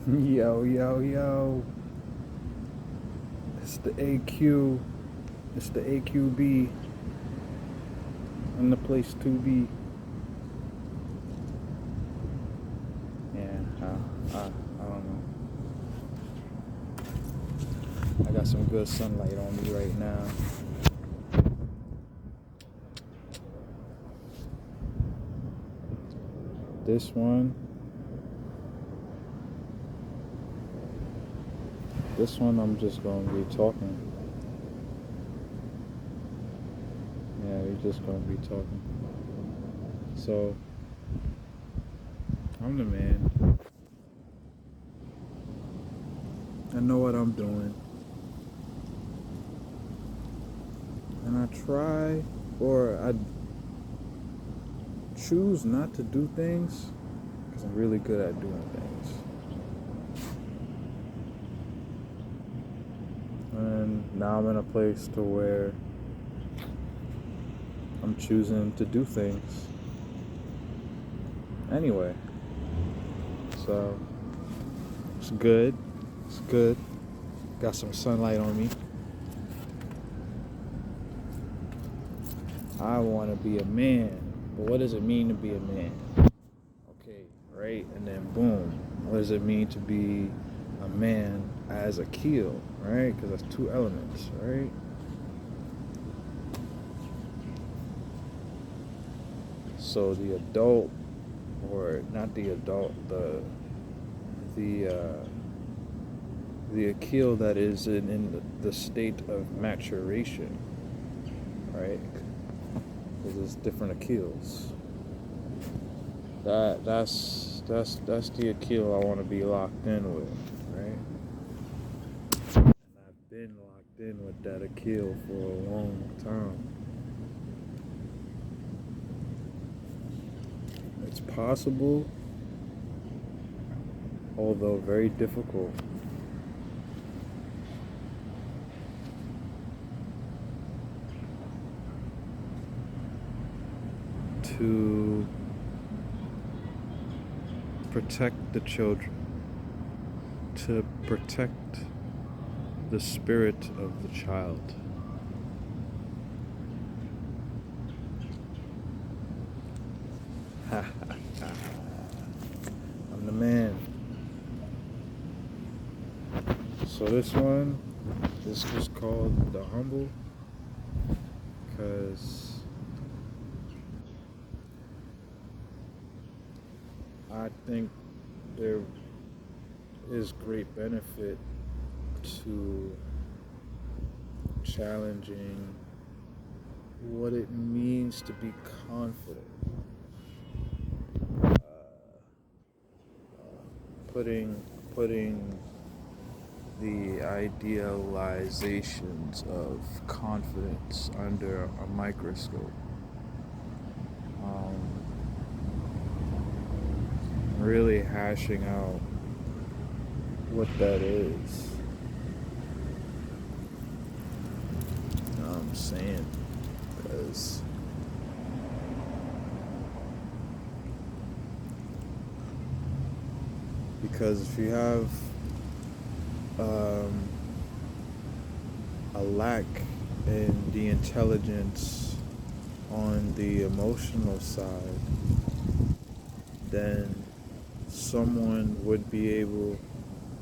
Yo, yo, yo. It's the AQ. It's the AQB. And the place to be. Yeah, I don't know. I got some good sunlight on me right now. This one I'm just gonna be talking. Yeah, we're just gonna be talking. So, I'm the man. I know what I'm doing. And I try, or I choose not to do things because I'm really good at doing things. And now I'm in a place to where I'm choosing to do things anyway. So it's good. It's good. Got some sunlight on me. I want to be a man. But what does it mean to be a man? Okay, right? And then boom. What does it mean to be a man as a keel, right? Because that's two elements, right? So the adult, or not the adult, the Akil that is in the state of maturation, right? Because there's different Akils. That's the Akil I want to be locked in with, right? And I've been locked in with that Akil for a long time. It's possible, although very difficult, to protect the children, to protect the spirit of the child. I'm the man. So this was called The Humble, because I think there is great benefit to challenging what it means to be confident. Putting the idealizations of confidence under a microscope. Really hashing out what that is. You know what I'm saying? Because if you have a lack in the intelligence on the emotional side, then someone would be able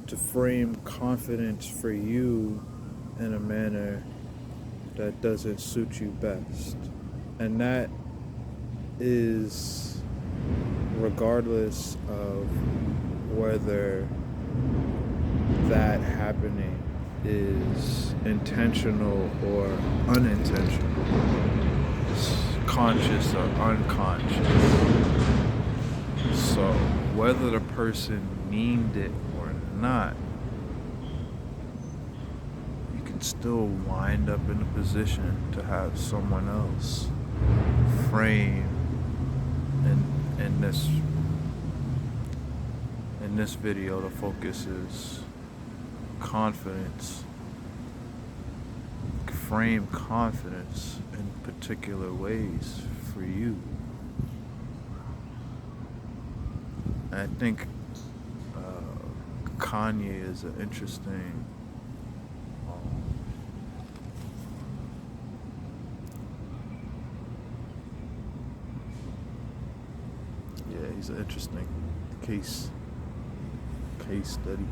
to frame confidence for you in a manner that doesn't suit you best. And that is regardless of whether that happening is intentional or unintentional, conscious or unconscious. So whether the person meaned it or not, you can still wind up in a position to have someone else frame in this video. The focus is confidence. Frame confidence in particular ways for you. I think Kanye is an interesting. Um, yeah, he's an interesting case study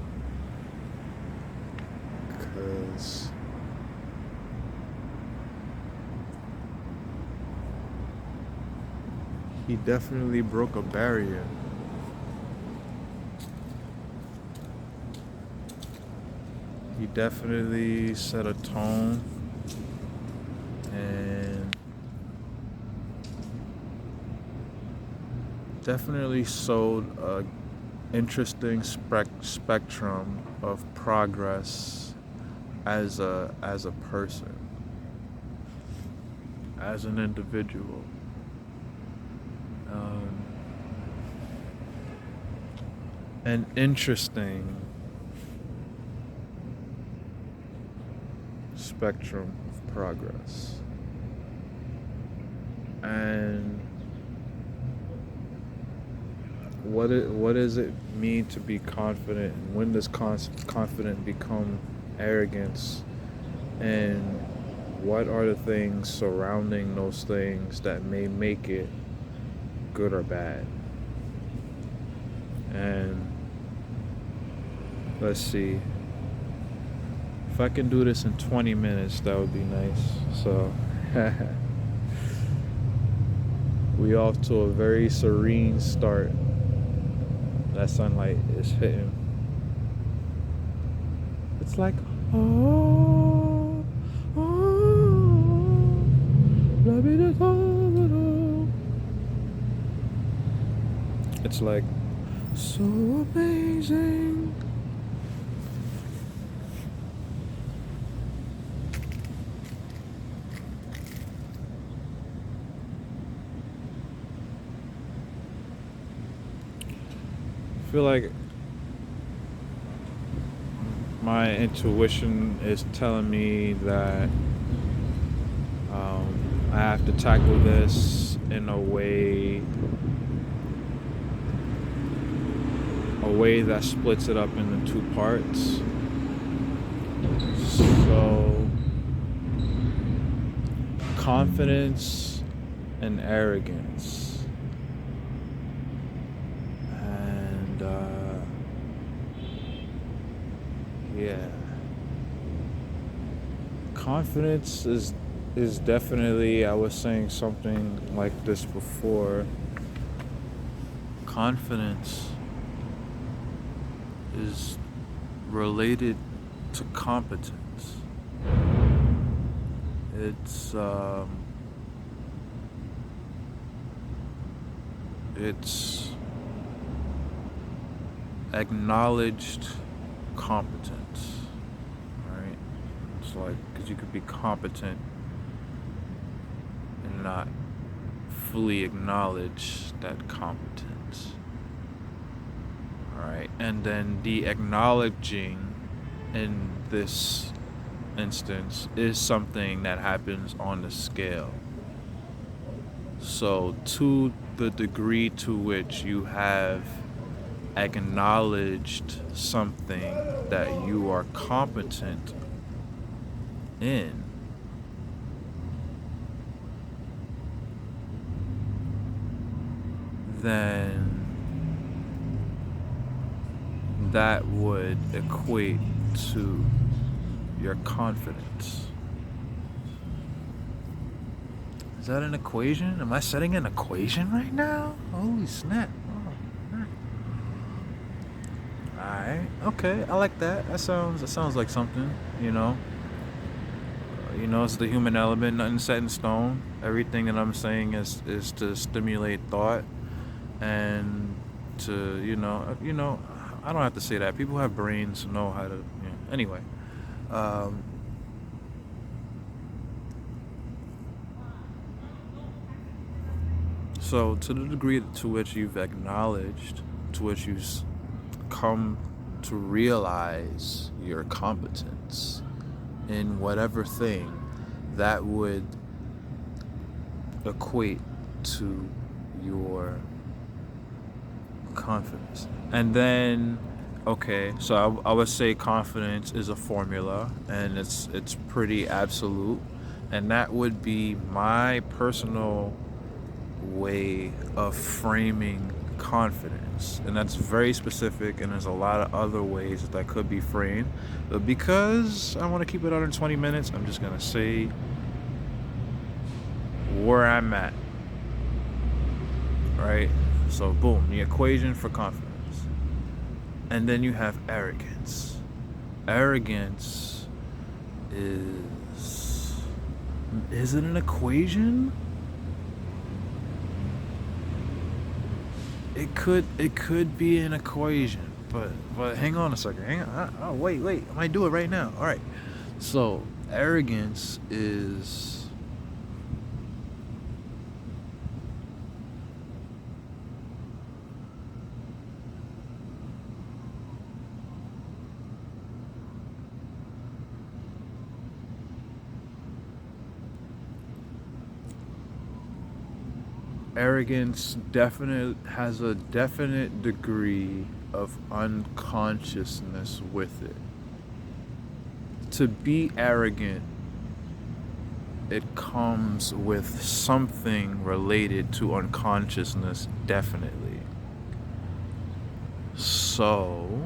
because he definitely broke a barrier. He definitely set a tone and definitely sowed a interesting spectrum of progress as a person, as an individual. Um, an interesting spectrum of progress. And what does it mean to be confident, and when does confident become arrogance, and what are the things surrounding those things that may make it good or bad? And let's see, if I can do this in 20 minutes, that would be nice. So we off to a very serene start. That sunlight is hitting. It's like, oh, it's like so amazing. I feel like my intuition is telling me that I have to tackle this in a way that splits it up into two parts. So, confidence and arrogance. And yeah, confidence is definitely, I was saying something like this before. Confidence is related to competence. It's acknowledged competence, right? It's like, because you could be competent and not fully acknowledge that competence. Alright, and then the acknowledging in this instance is something that happens on the scale. So, to the degree to which you have acknowledged something that you are competent in, then that would equate to your confidence. Is that an equation? Am I setting an equation right now? Holy snap. Alright, okay, I like that. That sounds like something, you know. It's the human element, nothing set in stone. Everything that I'm saying is to stimulate thought and to, I don't have to say that. People who have brains know how to, anyway. So to the degree to which you've acknowledged, to which you've come to realize your competence in whatever thing, that would equate to your confidence. And then, Okay, so I would say confidence is a formula, and it's pretty absolute, and that would be my personal way of framing confidence, and that's very specific. And there's a lot of other ways that could be framed, but because I want to keep it under 20 minutes, I'm just gonna say where I'm at. Right? So boom, the equation for confidence. And then you have arrogance. Arrogance is it an equation? It could be an equation, but hang on a second. Hang on. Oh wait. I might do it right now. All right. So arrogance is arrogance definite has a definite degree of unconsciousness with it. To be arrogant, it comes with something related to unconsciousness, definitely. So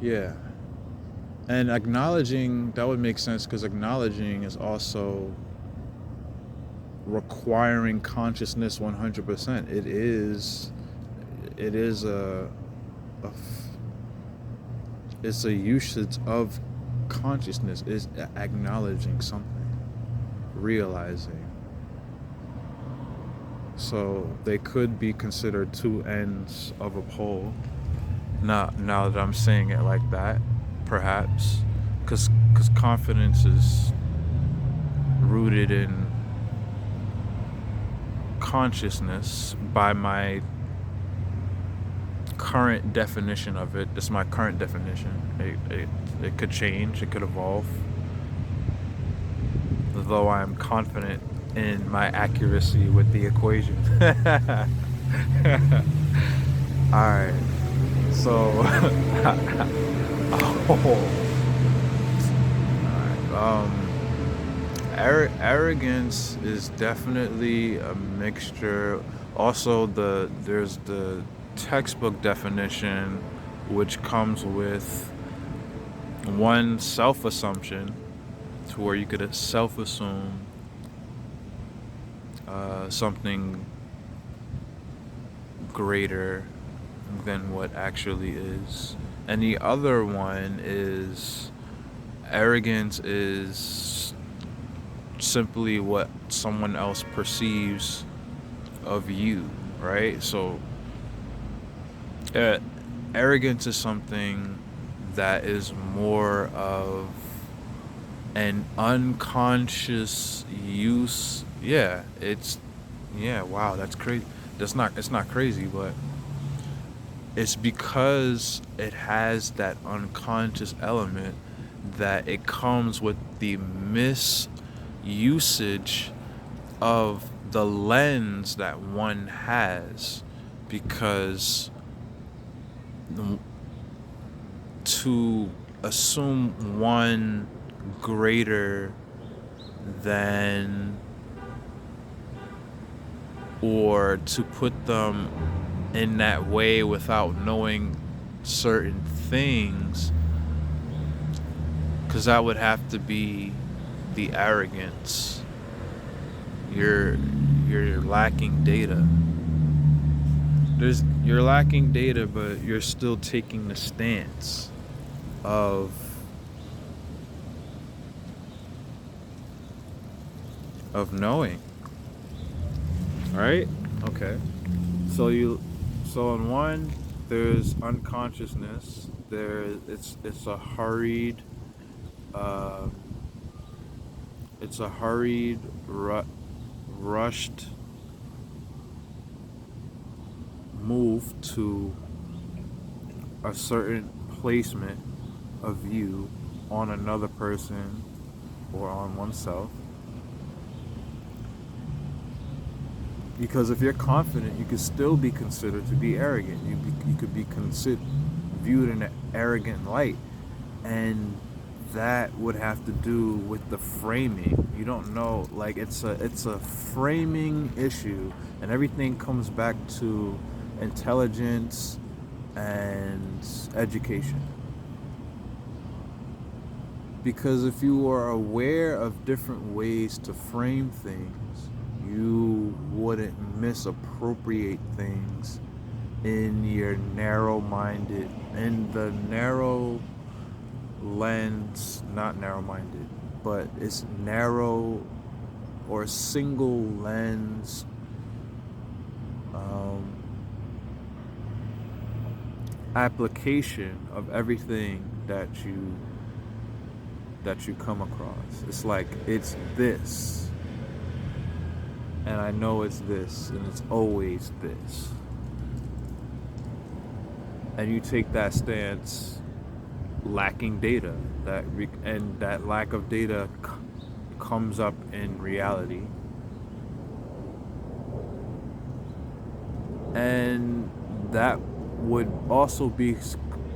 yeah. And acknowledging, that would make sense because acknowledging is also requiring consciousness 100%. It is a it's a usage of consciousness, is acknowledging something, realizing. So they could be considered two ends of a pole. Now that I'm saying it like that, perhaps, because confidence is rooted in consciousness by my current definition of it. This is my current definition. It could change, it could evolve, though I'm confident in my accuracy with the equation. Alright, so arrogance is definitely a mixture. Also, there's the textbook definition, which comes with one self-assumption, to where you could self-assume something greater than what actually is. And the other one is arrogance is simply what someone else perceives of you, right? So arrogance is something that is more of an unconscious use. Wow, that's crazy. It's not crazy, but it's because it has that unconscious element that it comes with the misusage of the lens that one has, because to assume one greater than, or to put them in that way without knowing certain things, because that would have to be the arrogance. You're lacking data. You're lacking data, but you're still taking the stance of knowing, right? Okay. So in one, there's unconsciousness. It's a hurried, uh, rushed move to a certain placement of you on another person or on oneself. Because if you're confident, you could still be considered to be arrogant. You could be viewed in an arrogant light, and that would have to do with the framing. You don't know, like it's a framing issue, and everything comes back to intelligence and education. Because if you are aware of different ways to frame things, you wouldn't misappropriate things in your narrow-minded, in the narrow lens, not narrow-minded, but it's narrow or single lens application of everything that you come across. It's like, it's this, and I know it's this, and it's always this. And you take that stance lacking data, and that lack of data comes up in reality. And that would also be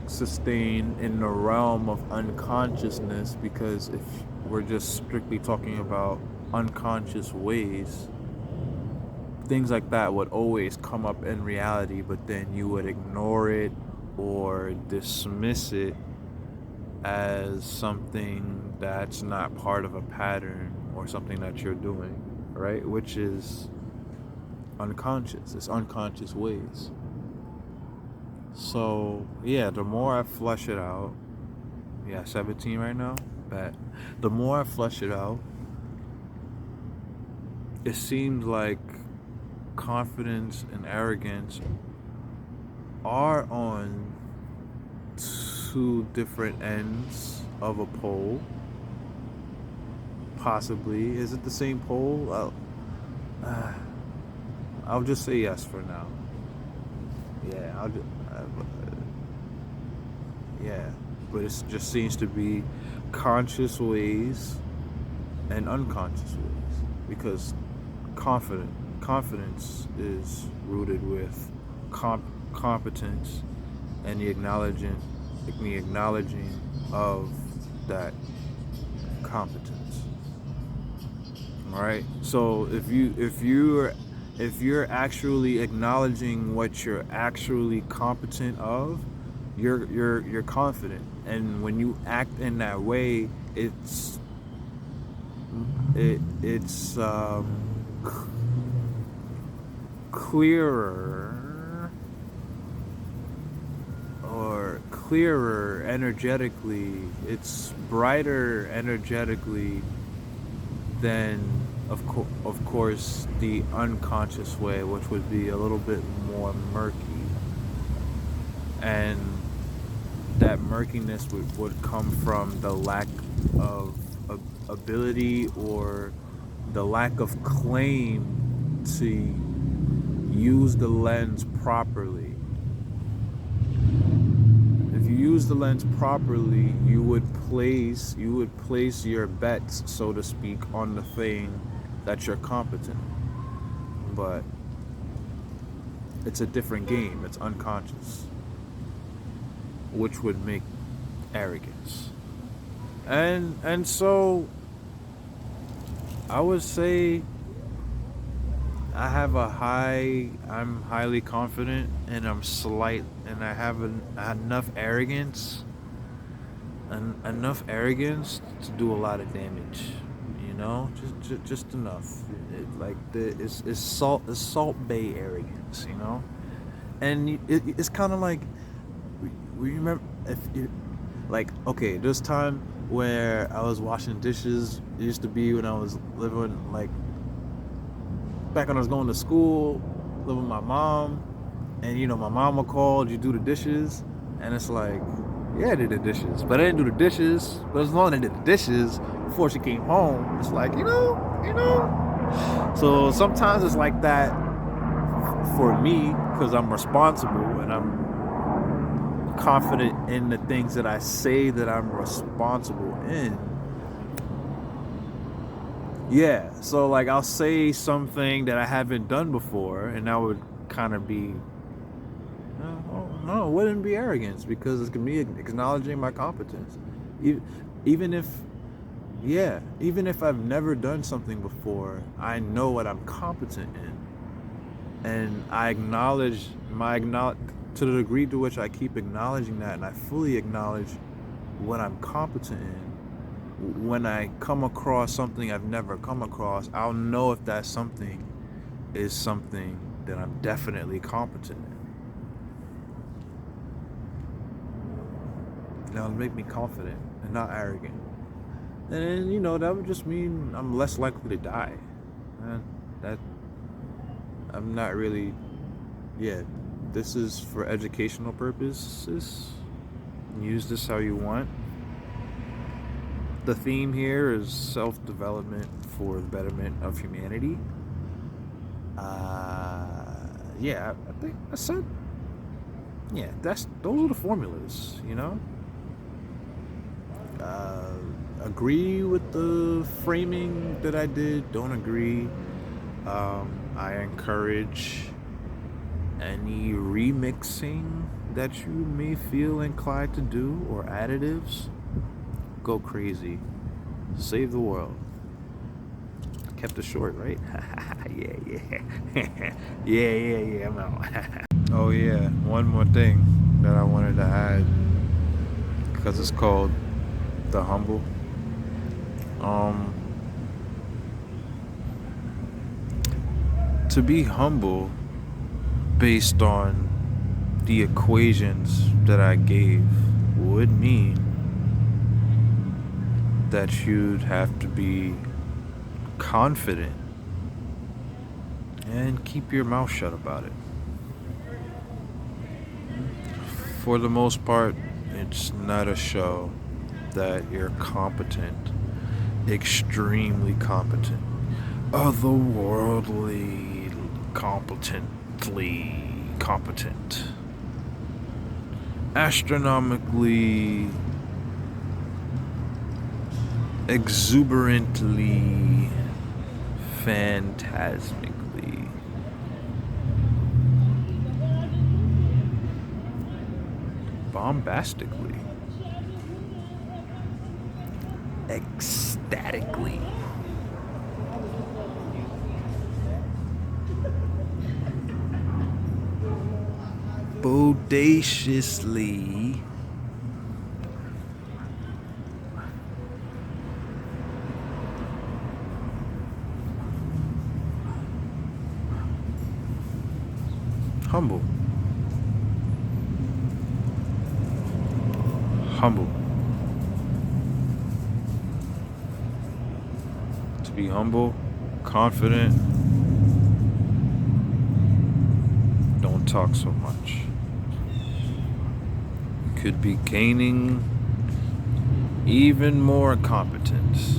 sustained in the realm of unconsciousness, because if we're just strictly talking about unconscious ways, things like that would always come up in reality, but then you would ignore it or dismiss it as something that's not part of a pattern or something that you're doing, right? Which is unconscious. It's unconscious ways. So yeah, the more I flesh it out, 17 right now, but the more I flesh it out, it seems like confidence and arrogance are on two different ends of a pole. Possibly. Is it the same pole? I'll just say yes for now. But it just seems to be conscious ways and unconscious ways, because confidence is rooted with competence and the acknowledging of that competence. All right. So if you're actually acknowledging what you're actually competent of, you're confident. And when you act in that way, it's clearer energetically. It's brighter energetically than of course the unconscious way, which would be a little bit more murky, and that murkiness would come from the lack of ability or the lack of claim to use the lens properly. If you use the lens properly, you would place your bets, so to speak, on the thing that you're competent. But it's a different game. It's unconscious, which would make arrogance. And so I would say I'm highly confident, and and I have enough arrogance to do a lot of damage, just enough. It's Salt Bay arrogance, and it's kind of like, we remember, there's time where I was washing dishes. It used to be when I was living, back when I was going to school, living with my mom, and my mom would call, "Did you do the dishes?" And it's like, yeah, I did the dishes, but I didn't do the dishes. But as long as I did the dishes before she came home, it's like, So sometimes it's like that for me, because I'm responsible, and confident in the things that I say that I'm responsible in. Yeah, so like I'll say something that I haven't done before, and that would kind of be no, it wouldn't be arrogance because it's me acknowledging my competence. E- Even if, yeah, even if I've never done something before, I know what I'm competent in, and I acknowledge to the degree to which I keep acknowledging that, and I fully acknowledge what I'm competent in. When I come across something I've never come across, I'll know if that something is something that I'm definitely competent in. That'll make me confident and not arrogant. And then, that would just mean I'm less likely to die. And that I'm not really, yeah, this is for educational purposes. Use this how you want. The theme here is self-development for the betterment of humanity. Yeah, I think I said, yeah, those are the formulas, agree with the framing that I did, don't agree. I encourage any remixing that you may feel inclined to do or additives. Go crazy. Save the world. Kept it short, right? yeah. yeah, I'm out. Oh yeah, one more thing that I wanted to add, because it's called The Humble. To be humble based on the equations that I gave would mean that you'd have to be confident and keep your mouth shut about it. For the most part, it's not a show that you're competent, extremely competent, otherworldly competently competent, astronomically, exuberantly, phantasmically. Bombastically, ecstatically, bodaciously, humble. To be humble, confident, don't talk so much. You could be gaining even more competence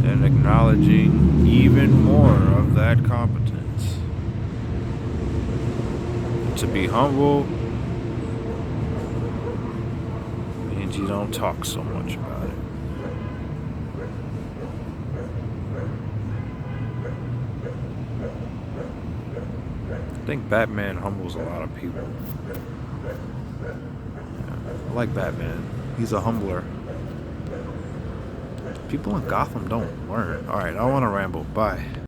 and acknowledging even more of that competence. To be humble means you don't talk so much about it. I think Batman humbles a lot of people. I like Batman. He's a humbler. People in Gotham don't learn. Alright, I don't want to ramble. Bye.